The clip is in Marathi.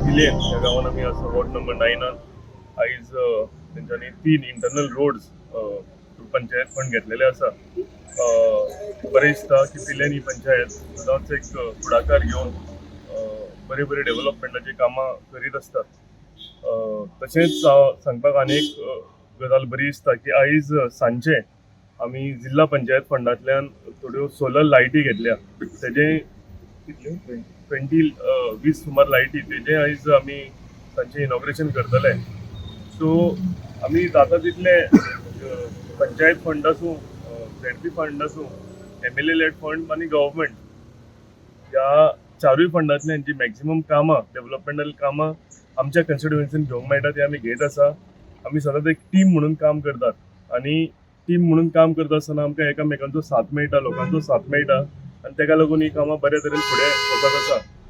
पिलेन ह्या गांवान आमी आसा वॉर्ड नंबर 9 आयज तेंच्यांनी 3 इंटरनल रोड्स पंचायत फंड घेतलेले आसा. बरें दिसता की पिलेन ही पंचायत सदांच एक फुडाकार घेवन बरे बरे डेव्हलपमेंटाची कामां करीत आसता. तशेंच सांगपाक आनी एक गजाल बरी दिसता की आयज सांजचे आमी जिल्हा पंचायत फंडांतल्यान थोड्यो सोलर लायटी घेतल्या. तेजे 20 सुमार लायटी तेजे आयज आमी तांचे इनॉग्रेशन करतले. सो आमी जाता तितले पंचायत फंड आसूं, ZP फंड आसूं, MLA लेड फंड आनी गव्हर्मेंट ह्या चारूय फंडांतल्यान जी मॅक्झिमम कामां डेव्हलपमेंटल कामां आमच्या कन्स्टिट्युएन्सीन घेवंक मेळटा ती आमी घेत आसा. आमी सदांच एक टीम म्हणून काम करतात आनी टीम म्हणून काम करता आसतना आमकां एकामेकांचो साथ मेळटा, लोकांचो साथ मेळटा आनी तेका लागून ही कामां बऱ्या तरेन फुडें वचत आसा.